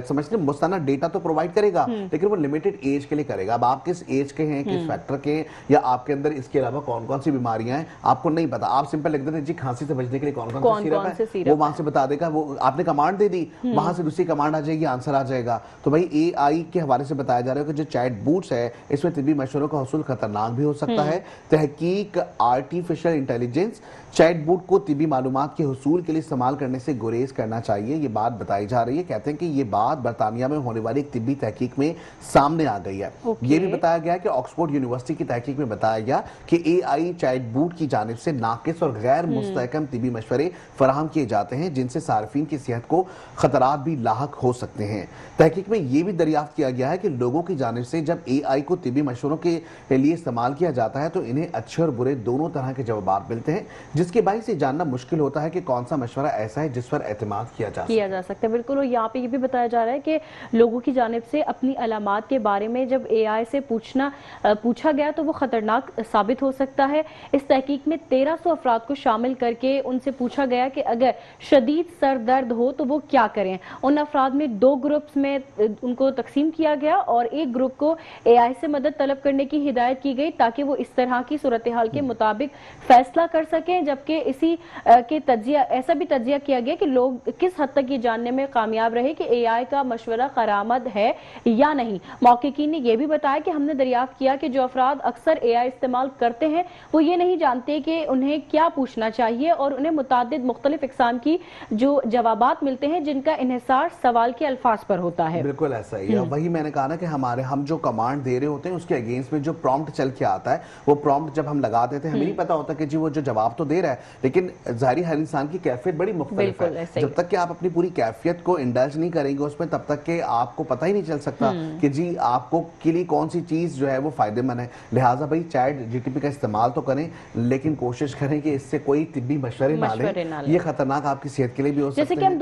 समझते मुस्ताना डेटा तो प्रोवाइड करेगा, लेकिन वो लिमिटेड एज के लिए करेगा। अब आप किस एज के हैं, किस फैक्टर के, या आपके अंदर इसके अलावा कौन कौन सी बीमारियां हैं आपको नहीं पता, आप सिंपल लिख देते हैं जी खांसी से बचने के लिए कौन कौन सा सिरप है, वो वहां से बता देगा। वो आपने कमांड दे दी, वहां से दूसरी कमांड आ जाएगी, आंसर आ जाएगा। तो भाई AI के हवाले से बताया जा रहा है कि जो चैट बूट्स है इसमें तिब्बी मशवरों का हसूल खतरनाक भी हो सकता है। तहकीक आर्टिफिशियल इंटेलिजेंस चैट बूट को तिब्बी मालूमात के हसूल के लिए इस्तेमाल करने से गुरेज करना चाहिए, ये बात बताई जा रही है। कहते हैं कि ये बात बरतानिया में होने वाली एक तिब्बी तहकीक में सामने आ गई है। ये भी बताया गया कि ऑक्सफोर्ड यूनिवर्सिटी की तहकीक में बताया गया कि AI चैट बूट की जानिब से नाकिस और गैर मुस्तहकम तिब्बी मशवरे फराहम किए जाते हैं, जिनसे सार्फिन की सेहत को खतरात भी लाहक हो सकते हैं। तहकीक में यह भी दरियाफ्त किया गया है कि लोगों की जानिब से जब AI को तिब्बी मशवरों के लिए इस्तेमाल किया जाता है तो इन्हें अच्छे और बुरे दोनों तरह के जवाब मिलते हैं, जिसके बायस ये जानना मुश्किल होता है कि कौन सा मशवरा ऐसा है जिस पर एतमाद किया जा सकता है। बिल्कुल। और यहाँ पे ये भी बताया जा रहा है कि लोगों की जानिब से अपनी अलामात के बारे में जब AI से पूछा गया तो वो खतरनाक साबित हो सकता है। इस तहकीक में 1300 अफराद को शामिल करके उनसे पूछा गया कि अगर शदीद सर दर्द हो तो वो क्या करें। उन अफराद में 2 ग्रुप्स में उनको तकसीम किया गया और एक ग्रुप को AI से मदद तलब करने की हिदायत की गई ताकि वो इस तरह की सूरत हाल के मुताबिक फैसला कर सकें। जबकि इसी के तज्जिया ऐसा भी तज्जिया किया गया कि लोग किस हद तक ये जानने में कामयाब रहे कि AI का मशवरा करामद है या नहीं। मौक़िक़ीन ने यह भी बताया कि हमने दरियाफ्त किया कि जो अफराद अक्सर AI इस्तेमाल करते हैं वो ये नहीं जानते कि उन्हें क्या पूछना चाहिए और उन्हें मुतादिद मुख्तलिफ इकसाम की जो जवाबात मिलते हैं जिनका इन्हिसार सवाल के अल्फाज पर होता है। बिल्कुल ऐसा ही है। वही मैंने कहा ना कि हम जो कमांड दे रहे होते हैं उसके अगेंस्ट में जो प्रॉम्प्ट चल के आता है, वो प्रॉम्प्ट जब हम लगा देते हैं हमें नहीं पता होता कि जी वो जो जवाब तो दे रहा है, लेकिन जाहिर हर इंसान की कैफियत बड़ी मुख्तलिफ है। जब तक कि आप अपनी पूरी कैफियत को इंडल्ज नहीं करेंगे उसमें, तब तक के आपको पता ही नहीं चल सकता कि जी आपको के लिए कौन सी चीज जो है वो फायदेमंद है। लिहाजा भाई चैट GTP का इस्तेमाल तो करें, लेकिन कोशिश करें कि इससे कोई तिब्बी मशवरे ना लें। ये खतरनाक आपकी सेहत के लिए भी हो सकते हैं। जैसे कि हम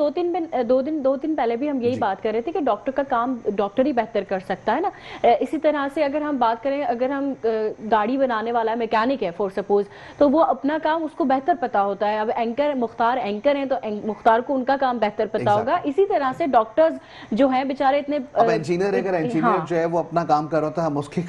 दो दिन पहले भी हम यही बात कर रहे थे कि डॉक्टर का काम डॉक्टर ही बेहतर कर सकता है ना। इसी तरह से अगर हम बात करें, अगर हम गाड़ी बनाने वाला मैकेनिक है फॉर सपोज, तो वो अपना काम उसको बेहतर पता होता है। अब मुख्तार एंकर हैं तो मुख्तार को उनका काम बेहतर पता होगा। इसी तरह से डॉक्टर्स जो हैं बेचारे इतने, अब इंजीनियर अगर इंजीनियर जो है वो अपना काम कर रहा था, हम उसके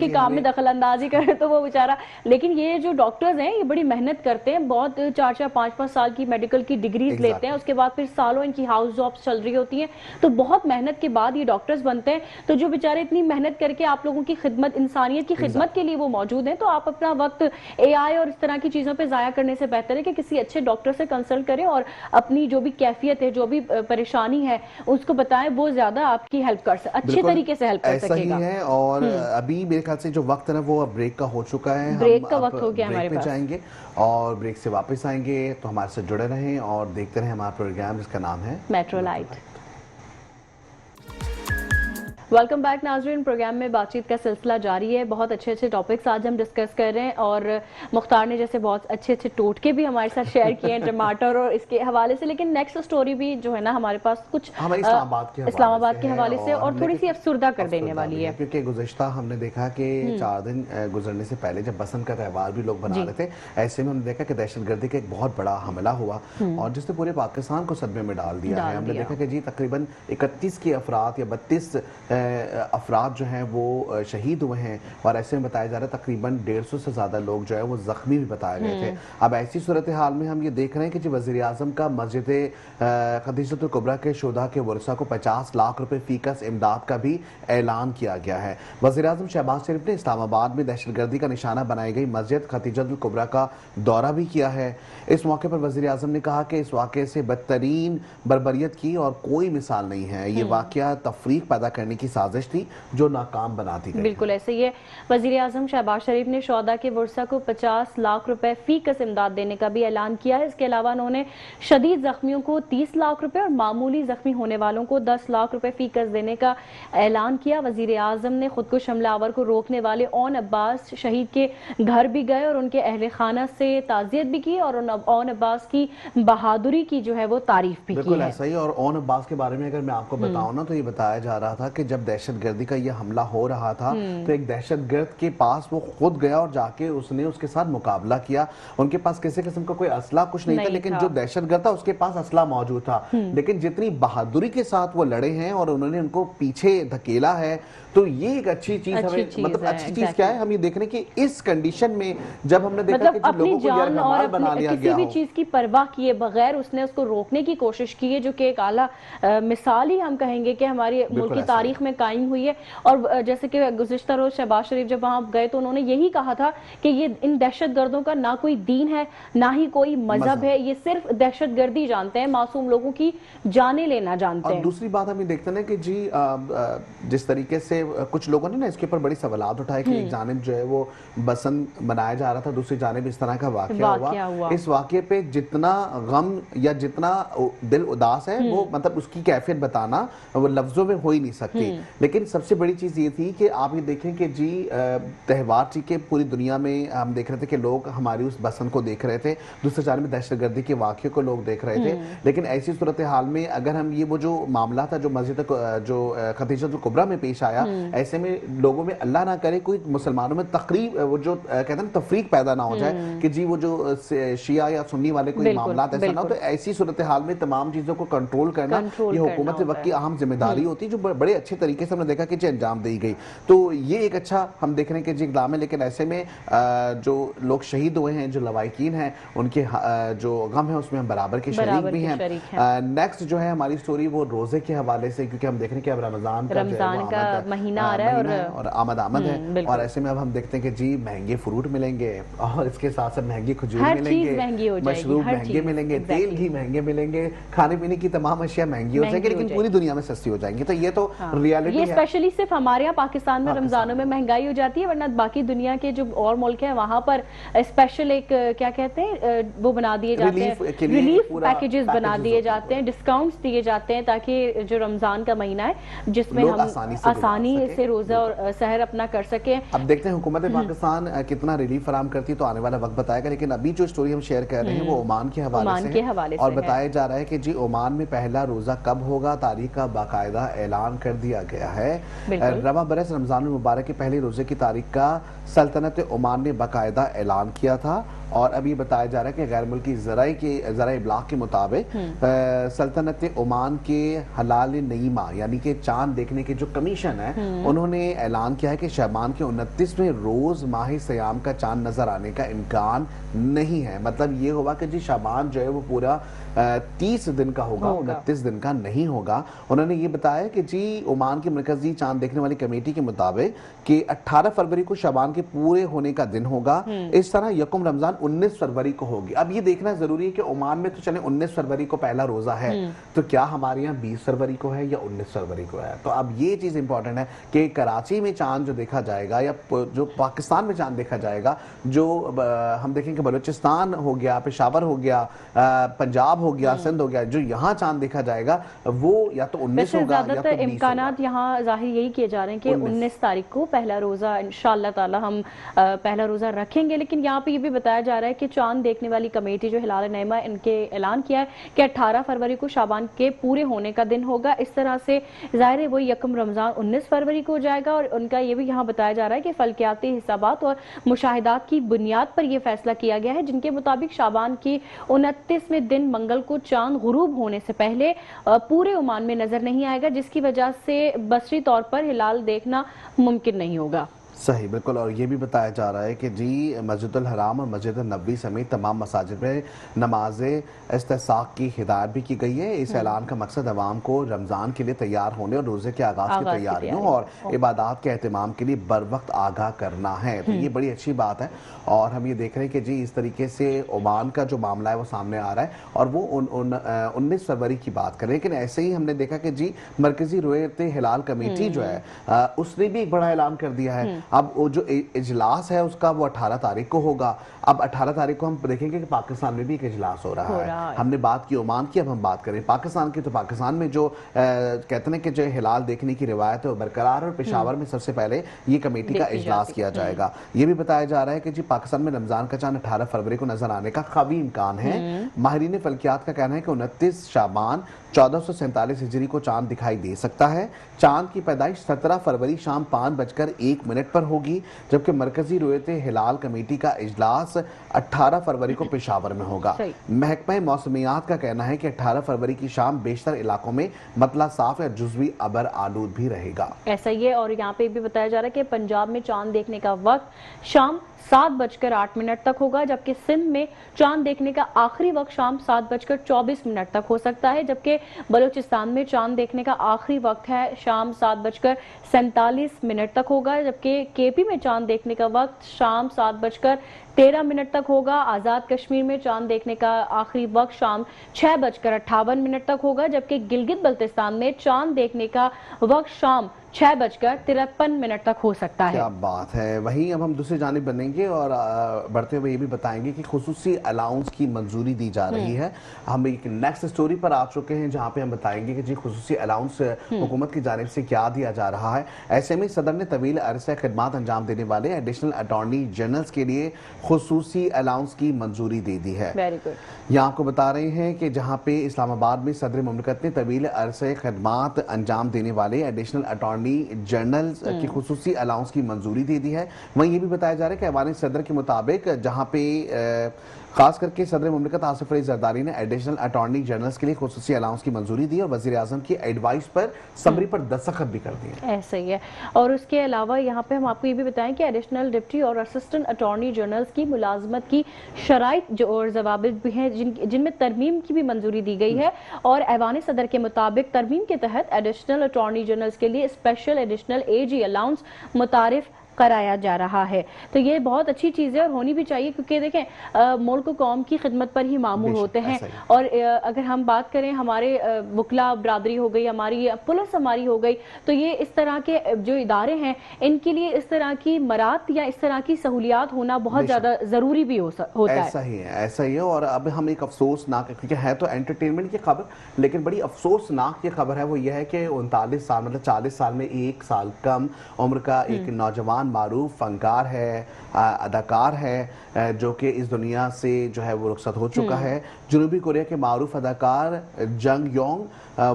काम में दखल अंदाजी करें तो वो बेचारा। लेकिन ये जो डॉक्टर्स हैं ये बड़ी मेहनत करते हैं, बहुत 4-4, 5-5 साल की मेडिकल की डिग्रीज लेते हैं, उसके बाद फिर सालों इनकी हाउस जॉब्स चल रही होती हैं, तो बहुत मेहनत के बाद ये डॉक्टर्स बनते हैं। तो जो बेचारे इतनी मेहनत करके आप लोगों की खिदमत, इंसानियत की खिदमत के लिए वो मौजूद हैं, तो आप अपना वक्त AI और इस तरह की चीजों पर जाया करने से बेहतर है कि किसी अच्छे डॉक्टर से कंसल्ट करें और अपनी जो भी कैफियत है, जो भी परेशानी है उसको बताएं, वो ज्यादा आपकी हेल्प कर अच्छे तरीके से हेल्प कर सकेगा। है। और अभी मेरे ख्याल से जो वक्त है ना वो ब्रेक का हो चुका है, ब्रेक का वक्त हो गया हमारे पास। जाएंगे और ब्रेक से वापस आएंगे, तो हमारे साथ जुड़े रहें और देखते रहें हमारा प्रोग्राम जिसका नाम है मेट्रो लाइट। वेलकम बैक नाज़रीन, प्रोग्राम में बातचीत का सिलसिला जारी है। बहुत अच्छे अच्छे टॉपिक्स आज हम डिस्कस कर रहे हैं और मुख्तार ने जैसे बहुत अच्छे अच्छे टोटके भी हमारे साथ शेयर किए हैं टमाटर और इसके हवाले से। लेकिन नेक्स्ट स्टोरी भी जो है ना हमारे पास कुछ इस्लामाबाद के हवाले से और थोड़ी सी अफसुर्दा कर देने वाली है, क्योंकि गुज़िश्ता हमने देखा कि 4 दिन गुजरने से पहले जब बसंत का त्यौहार भी लोग मना रहे थे, ऐसे में हमने देखा कि दहशतगर्दी का एक बहुत बड़ा हमला हुआ और जिसने पूरे पाकिस्तान को सदमे में डाल दिया है। हमने देखा कि जी तकरीबन 31 के अफराद या 32 अफराद जो हैं वो शहीद हुए हैं और ऐसे में बताया जा रहा है तकरीबन 150 से ज़्यादा लोग जो है वो जख्मी भी बताए गए थे। अब ऐसी सूरत हाल में हम ये देख रहे हैं कि जो वज़ीर आज़म का मस्जिद खदीजतुल कुबरा के शुहदा के वर्सा को 50 लाख रुपए फीकस इमदाद का भी ऐलान किया गया है। वज़ीर आज़म शहबाज शरीफ ने इस्लामाबाद में दहशतगर्दी का निशाना बनाई गई मस्जिद खदीजतुल कुबरा का दौरा भी किया है। इस मौके पर वज़ीर आज़म ने कहा कि इस वाक़े से बदतरीन बर्बरियत की और कोई मिसाल नहीं है। ये वाक़या तफरीक पैदा करने की साजिश थी जो नाकाम बना दी गई। बिल्कुल ऐसे ही है। वजीर आजम शहबाज शरीफ ने शोहदा के वर्सा को 50 लाख रुपए फी कस इमदाद देने का भी ऐलान किया है। इसके अलावा उन्होंने शदीद जख्मियों को 30 लाख रुपए और मामूली जख्मी होने वालों को 10 लाख रुपए फी कस देने का ऐलान किया। वजीर आजम ने खुदकुश हमलावर को रोकने वाले ओन अब्बास शहीद के घर भी गए और उनके अहले खाना से ताजियत भी की और ओन अब्बास की बहादुरी की जो है वो तारीफ भी की। बिल्कुल ऐसा ही। और ओन अब्बास के बारे में अगर मैं आपको बताऊं ना, तो ये बताया जा रहा था कि जब दहशतगर्दी का ये हमला हो रहा था तो एक दहशतगर्द के पास वो खुद गया और जाके उसने उसके साथ मुकाबला किया। उनके पास किसी किस्म का कोई असला कुछ नहीं था, लेकिन जो दहशतगर्द था उसके पास असला मौजूद था। लेकिन जितनी बहादुरी के साथ वो लड़े हैं और उन्होंने उनको पीछे धकेला है, तो ये एक अच्छी चीज हमें, मतलब अच्छी चीज क्या है, हम ये देख रहे हैं कि इस कंडीशन में जब हमने देखा कि अपनी लोगों को जान और बना लिया किसी भी चीज की परवाह किए बगैर उसने उसको रोकने की कोशिश की है, जो कि एक आला मिसाल ही हम कहेंगे कि हमारी मुल्क की तारीख में कायम हुई है। और जैसे कि गुज़िश्ता रोज शहबाज शरीफ जब वहां गए तो उन्होंने यही कहा था कि ये इन दहशतगर्दों का ना कोई दीन है ना ही कोई मजहब है, ये सिर्फ दहशतगर्दी जानते हैं, मासूम लोगों की जाने लेना जानते हैं। और दूसरी बात हम ये देखते हैं कि जी जिस तरीके से कुछ लोगों ने ना इसके ऊपर बड़ी सवालात उठाए कि एक जानिब जो है वो बसंत मनाया जा रहा था, दूसरी जानिब इस तरह का वाकया हुआ। इस वाकये पे जितना गम या जितना दिल उदास है वो मतलब उसकी कैफियत बताना वो लफ्जों में हो ही नहीं सकती। लेकिन सबसे बड़ी चीज ये थी कि आप ये देखें कि जी त्यौहार जी के पूरी दुनिया में हम देख रहे थे कि लोग हमारी उस बसंत को देख रहे थे, दूसरी जानिब दहशतगर्दी के वाकये को लोग देख रहे थे। लेकिन ऐसी सूरत हाल में अगर हम ये वो जो मामला था जो मस्जिद जो खदीजतुल कुबरा में पेश आया, ऐसे में लोगों में अल्लाह ना करे कोई मुसलमानों में तकरीब वो जो कहते हैं तफरीक पैदा ना हो जाए कि जी वो जो शिया या सुन्नी वाले कोई मामला ऐसा ना हो। तो ऐसी सूरत हाल में तमाम चीजों को कंट्रोल करना ये हुकूमत वक्त की अहम जिम्मेदारी होती है, जो बड़े अच्छे तरीके से हमने देखा कि अंजाम दी गई। तो ये एक अच्छा हम देख रहे हैं कि जी इक़दाम है। लेकिन ऐसे में जो लोग शहीद हुए हैं, जो लवाकिन हैं, उनके जो गम है उसमें हम बराबर के शरीक भी हैं। नेक्स्ट जो है हमारी स्टोरी वो रोजे के हवाले से, क्योंकि हम देख रहे हैं कि अब रमजान का महीना आ रहा है और आमद है। और ऐसे में अब हम देखते हैं कि जी महंगे फ्रूट मिलेंगे और इसके साथ साथ महंगी खजूर मिलेंगे, मशरूब महंगे मिलेंगे, तेल घी महंगे मिलेंगे, खाने पीने की तमाम अशिया महंगी हो जाएंगी, लेकिन पूरी दुनिया में सस्ती हो जाएंगी। तो ये तो रियलिटी है। स्पेशली सिर्फ हमारे यहाँ पाकिस्तान में रमजानों में महंगाई हो जाती है, वरना बाकी दुनिया के जो और मुल्क हैं वहां पर स्पेशल एक क्या कहते हैं वो बना दिए जाते हैं, रिलीफ पैकेजेस बना दिए जाते हैं, डिस्काउंट्स दिए जाते हैं, ताकि जो रमजान का महीना है जिसमें हम आसानी से रोजा और सहर अपना कर सके। अब देखते हैं हुकूमत पाकिस्तान कितना रिलीफ फराम करती है, तो आने वाला वक्त बताएगा। लेकिन अभी जो स्टोरी हम शेयर कर रहे हैं वो ओमान के हवाले से और बताया जा रहा है कि जी ओमान में पहला रोजा कब होगा, तारीख का बाकायदा ऐलान कर दिया गया है। रवा बरस रमजान मुबारक के पहले रोजे की तारीख का सल्तनत ओमान ने बाकायदा ऐलान किया था। और अभी बताया जा रहा है कि गैर मुल्की ज़राए इब्लाग के मुताबिक सल्तनत ओमान के हलाल नईमा यानी कि चांद देखने के जो कमीशन है उन्होंने ऐलान किया है कि शबान के 29वें रोज माह सयाम का चांद नजर आने का इम्कान नहीं है। मतलब ये होगा कि जी शबान जो है वो पूरा 30 दिन का होगा, 29 दिन का नहीं होगा। उन्होंने ये बताया कि जी ओमान की मरकजी चांद देखने वाली कमेटी के मुताबिक कि 18 फरवरी को शबान के पूरे होने का दिन होगा। इस तरह यकुम रमजान 19 फरवरी को होगी। अब ये देखना जरूरी है कि ओमान में तो चले 19 फरवरी को पहला रोजा है, तो क्या हमारे यहाँ 20 फरवरी को है या 19 फरवरी को है। तो अब ये चीज इंपॉर्टेंट है कि कराची में चांद जो देखा जाएगा या जो पाकिस्तान में चांद देखा जाएगा, जो हम देखेंगे बलूचिस्तान हो गया, पेशावर हो गया, पंजाब हो गया, सिंध हो गया, जो यहाँ चांद देखा जाएगा वो या तो 19 होगा या तो 20 इम्कानात यहाँ जाहिर यही किए जा रहे हैं कि 19 तारीख को पहला रोजा इंशाअल्लाह ताला हम पहला रोजा रखेंगे। लेकिन यहाँ पे ये भी बताया जा रहा है कि चांद देखने वाली कमेटी जो हिलाल नईमा इनके ऐलान किया है कि 18 फरवरी को शाबान के पूरे होने का दिन होगा। इस तरह से जाहिर है वो यकम रमजान 19 फरवरी को हो जाएगा। और उनका ये भी यहाँ बताया जा रहा है कि फल्कियाती हिसाबात और मुशाहिदात की बुनियाद पर यह फैसला किया गया है, जिनके मुताबिक शाबान की 29वें दिन मंगल को चांद गुरूब होने से पहले पूरे ओमान में नजर नहीं आएगा, जिसकी वजह से बसरी तौर पर हिलाल देखना मुमकिन नहीं होगा। सही, बिल्कुल। और ये भी बताया जा रहा है कि जी मस्जिदुल हराम और मस्जिद नबवी समेत तमाम मसाजिद में नमाज इस्तिस्काक की हिदायत भी की गई है। इस ऐलान का मकसद अवाम को रमज़ान के लिए तैयार होने और रोज़े के आगाज़ की तैयारियों और इबादत के एहतमाम के लिए बर वक्त आगाह करना है। तो ये बड़ी अच्छी बात है। और हम ये देख रहे हैं कि जी इस तरीके से ओमान का जो मामला है वो सामने आ रहा है और वो 19 फरवरी की बात करें। लेकिन ऐसे ही हमने देखा कि जी मरकजी रुयत हिलाल कमेटी जो है उसने भी एक बड़ा ऐलान कर दिया है। अब वो जो इजलास है उसका वो 18 तारीख को होगा। अब 18 तारीख को हम देखेंगे कि पाकिस्तान में भी एक इजलास हो रहा है। हमने बात की ओमान की, अब हम बात करें पाकिस्तान की। तो पाकिस्तान में जो कहते हैं कि जो हिलाल देखने की रिवायत है वो बरकरार, और पेशावर में सबसे पहले ये कमेटी का इजलास किया जाएगा। ये भी बताया जा रहा है कि जी पाकिस्तान में रमजान का चांद 18 फरवरी को नजर आने का काफी इम्कान है। माहिरीन फल्कियात का कहना है कि 29 शाबान 1447 हिजरी को चांद दिखाई दे सकता है। चांद की पैदाइश 17 फरवरी शाम 5:01 पर होगी, जबकि मरकजी रुयत हिलाल कमेटी का इजलास 18 फरवरी को पेशावर में होगा। महकमा मौसमियात का कहना है कि 18 फरवरी की शाम बेशतर इलाकों में मतला साफ या जुज़वी अबर आलूद भी रहेगा। ऐसा ही है। और यहाँ पे भी बताया जा रहा है कि पंजाब में चांद देखने का वक्त शाम 7:08 तक होगा, जबकि सिंध में चांद देखने का आखिरी वक्त शाम 7:24 तक हो सकता है, जबकि बलूचिस्तान में चांद देखने का आखिरी वक्त है शाम 7:47 तक होगा, जबकि केपी में चांद देखने का वक्त शाम 7:13 तक होगा। आजाद कश्मीर में चांद देखने का आखिरी वक्त शाम 6:58 तक होगा, जबकि गिलगित बल्तिस्तान में चांद देखने का वक्त शाम 6:53 तक हो सकता है। क्या बात है। वहीं अब हम दूसरी जानिब बनेंगे और बढ़ते हुए ये भी बताएंगे कि खुसूसी अलाउंस की मंजूरी दी जा रही है। हम एक नेक्स्ट स्टोरी पर आ चुके हैं जहां पे हम बताएंगे कि जी खुसूसी अलाउंस हुकूमत की जानिब से क्या दिया जा रहा है। ऐसे में सदर ने तवील अरसे खिदमात अंजाम देने वाले एडिशनल अटॉर्नी जनरल्स के लिए खुसूसी अलाउंस की मंजूरी दे दी है। Very good. यहाँ आपको बता रहे हैं कि जहाँ पे इस्लामाबाद में सदर मुमलिकत ने तवील अरसे खिदमात अंजाम देने वाले एडिशनल अटॉर्नी जनरल की खुसूसी अलाउंस की मंजूरी दे दी है। वहीं ये भी बताया जा रहा है कि ऐवान सदर के मुताबिक जहां पे खास करके सदर मुमलिकत आसिफ अली जरदारी ने एडिशनल अटॉर्नी जनरल्स के लिए खुसूसी अलाउंस की मंजूरी दी और वजीर आजम की एडवाइस पर समरी पर दस्तखत भी कर दिए। ऐसा ही है। और उसके अलावा यहाँ पे हम आपको ये भी बताएं कि एडिशनल डिप्टी और असिस्टेंट अटॉर्नी जनरल्स की मुलाजमत की शराइत जो और जवाबित भी हैं जिनमें तरमीम की भी मंजूरी दी गई है। और ऐवान सदर के मुताबिक तरमीम के तहत एडिशनल अटॉर्नी जनरल्स के लिए स्पेशल एडिशनल एजी अलाउंस मुतारिफ कराया जा रहा है। तो ये बहुत अच्छी चीज़ है और होनी भी चाहिए, क्योंकि देखें मुल्क कौम की खिदमत पर ही मामूर होते हैं। और अगर हम बात करें हमारे वकला बरादरी हो गई, हमारी पुलिस हमारी हो गई, तो ये इस तरह के जो इदारे हैं इनके लिए इस तरह की मरात या इस तरह की सहूलियात होना बहुत ज़्यादा ज़रूरी भी होता है। ऐसा ही है, ऐसा ही है। और अब हम एक अफसोसनाक, क्योंकि है तो एंटरटेनमेंट की खबर, लेकिन बड़ी अफसोसनाक ये खबर है, वो ये है कि 39 साल मतलब 40 साल में 1 साल कम उम्र का एक नौजवान मारूफ फनकार है, अदाकार है, जो कि इस दुनिया से जो है वो रुखसत हो चुका है। जनूबी कोरिया के मारूफ अदाकार जंग योंग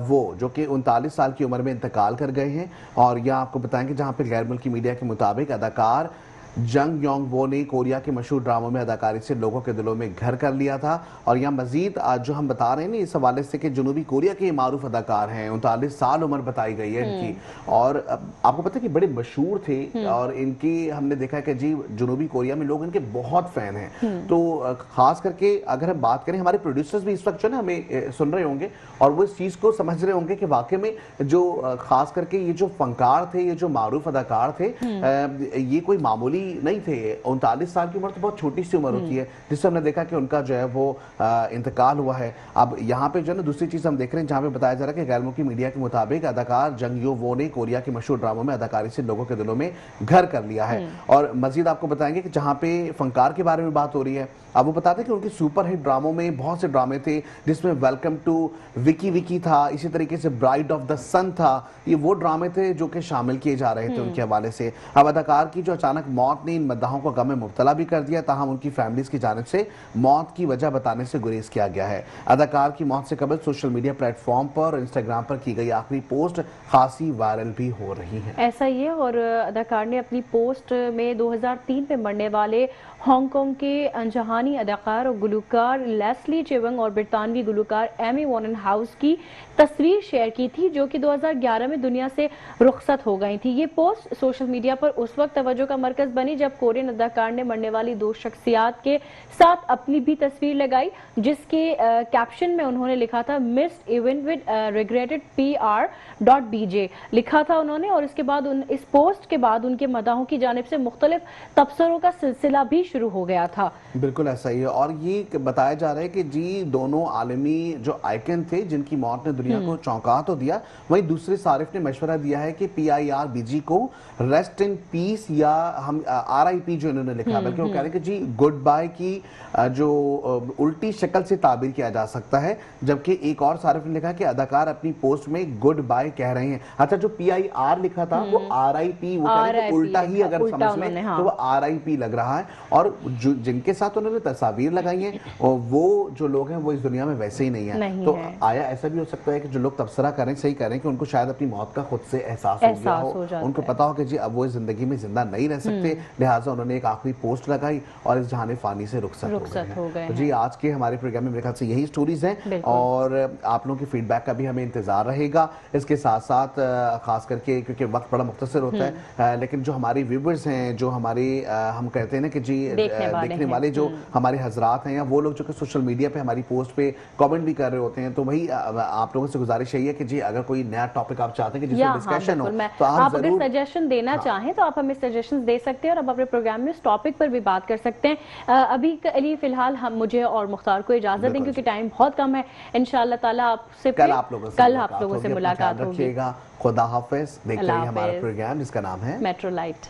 वो जो कि 39 साल की उम्र में इंतकाल कर गए हैं। और यह आपको बताएंगे जहां पे गैर मुल्की मीडिया के मुताबिक अदाकार जंग योंग वो ने कोरिया के मशहूर ड्रामों में अदाकारी से लोगों के दिलों में घर कर लिया था। और यहाँ मजीद जो हम बता रहे हैं ना इस हवाले से कि जनूबी कोरिया के मारूफ अदाकार हैं, 39 साल उम्र बताई गई है इनकी। और आपको पता है कि बड़े मशहूर थे और इनकी हमने देखा कि जी जनूबी कोरिया में लोग इनके बहुत फैन हैं। तो खास करके अगर हम बात करें, हमारे प्रोड्यूसर्स भी इस वक्त जो है हमें सुन रहे होंगे और वो इस चीज़ को समझ रहे होंगे कि वाकई में जो खास करके ये जो फनकार थे, ये जो मारूफ अदाकार थे, ये कोई मामूली नहीं थे। 39 साल की उम्र तो बहुत छोटी सी उम्र होती है, जिससे हमने देखा कि उनका जो है वो इंतकाल हुआ है। अब यहाँ पे जो है ना दूसरी चीज हम देख रहे हैं जहाँ पे बताया जा रहा है कि गैर मुल्की मीडिया के मुताबिक अदाकार जंग यो वो ने कोरिया के मशहूर ड्रामों में अदाकारी से लोगों के दिलों में घर कर लिया है। और मजीद आपको बताएंगे कि जहाँ पे फनकार के बारे में बात हो रही है, अब वो बताते हैं कि उनके सुपरहिट ड्रामों में बहुत से ड्रामे थे, जिसमें वेलकम टू विकी विकी था, इसी तरीके से ब्राइड ऑफ द सन था। ये वो ड्रामे थे जो कि शामिल किए जा रहे थे उनके हवाले से। अब अदाकार की जो अचानक मौत मौत ने इन मद्दाहों को गम में मुब्तला भी कर दिया, ताहम उनकी फैमिलीज की जानिब से मौत की वजह बताने से गुरेज किया गया है। अदाकार की मौत से कबल सोशल मीडिया प्लेटफॉर्म पर और इंस्टाग्राम पर की गई आखिरी पोस्ट खासी वायरल भी हो रही है। ऐसा ही है, और अदाकार ने अपनी पोस्ट में 2003 में मरने वाले हांगकांग के अनजहानी अदाकार और गुलकार लेस्ली चिवंग और ब्रितानवी गुलकार एमी वॉनहाउस की तस्वीर शेयर की थी, जो कि 2011 में दुनिया से रुखसत हो गई थी। ये पोस्ट सोशल मीडिया पर उस वक्त तवज्जो का मरकज बनी जब कोरियन अदाकार ने मरने वाली दो शख्सियात के साथ अपनी भी तस्वीर लगाई, जिसके कैप्शन में उन्होंने लिखा था missed event with regretted PR.BJ लिखा था उन्होंने। और इसके बाद इस पोस्ट के बाद उनके मदाहों की जानिब से मुख्तलिफ तबसरों का सिलसिला भी शुरू हो गया था। बिल्कुल ऐसा ही है, और ये बताया जा रहा है कि जी दोनों आलमी जो आइकन थे जिनकी मौत ने दुनिया को चौंका तो दिया, वहीं दूसरे सारिफ ने मशवरा दिया है कि PIRBG को रेस्ट इन पीस या हम RIP जो इन्होंने लिखा, बल्कि वो कह रहे हैं कि जी गुड बाय की जो उल्टी शक्ल से ताबीर किया जा सकता है, जबकि एक और सारिफ ने लिखा कि अदाकार अपनी पोस्ट में गुड बाय कह रहे हैं। अच्छा, जो PIR लिखा था वो RIP, वो कह रहे हैं उल्टा ही अगर समझ लें तो वो RIP लग रहा है। और जिनके साथ उन्होंने तस्वीर लगाई है और वो जो लोग हैं वो इस दुनिया में वैसे ही नहीं है। तो आया ऐसा भी हो सकता है कि जो लोग तबसरा करें, सही करें कि उनको शायद अपनी मौत का खुद से एहसास हो गया हो, उनको पता हो कि जी अब वो इस जिंदगी में जिंदा नहीं रह सकते, लिहाजा उन्होंने एक आखिरी पोस्ट लगाई और इस जहान फानी से रुखसत हो गए। तो जी आज के हमारे प्रोग्राम में मेरे ख्याल से यही स्टोरीज हैं और आप लोगों की फीडबैक का भी हमें इंतजार रहेगा। इसके साथ साथ खास करके क्योंकि वक्त बड़ा मुख्तसर होता है, लेकिन जो हमारी व्यूवर्स हैं, जो हमारी हम कहते हैं ना कि जी देखने वाले जो हमारे हजरात हैं या वो लोग जो कि सोशल मीडिया पे हमारी पोस्ट पे कमेंट भी कर रहे होते हैं, तो वही आप लोगों से गुजारिश यही है कि जी अगर कोई नया टॉपिक आप चाहते हैं कि जिसमें डिस्कशन हो तो आप अगर सजेशन देना चाहें तो आप हमें सजेशंस दे सकते हैं और अब अपने प्रोग्राम में इस टॉपिक पर भी बात कर सकते हैं। अभी के लिए फिलहाल हम मुझे और मुख्तार को इजाजत दें क्योंकि टाइम बहुत कम है। इंशाअल्लाह ताला आपसे कल आप लोगों से मुलाकात होगी। खुदा हाफिज। देखते रहिए हमारा प्रोग्राम जिसका नाम है मेट्रो लाइट।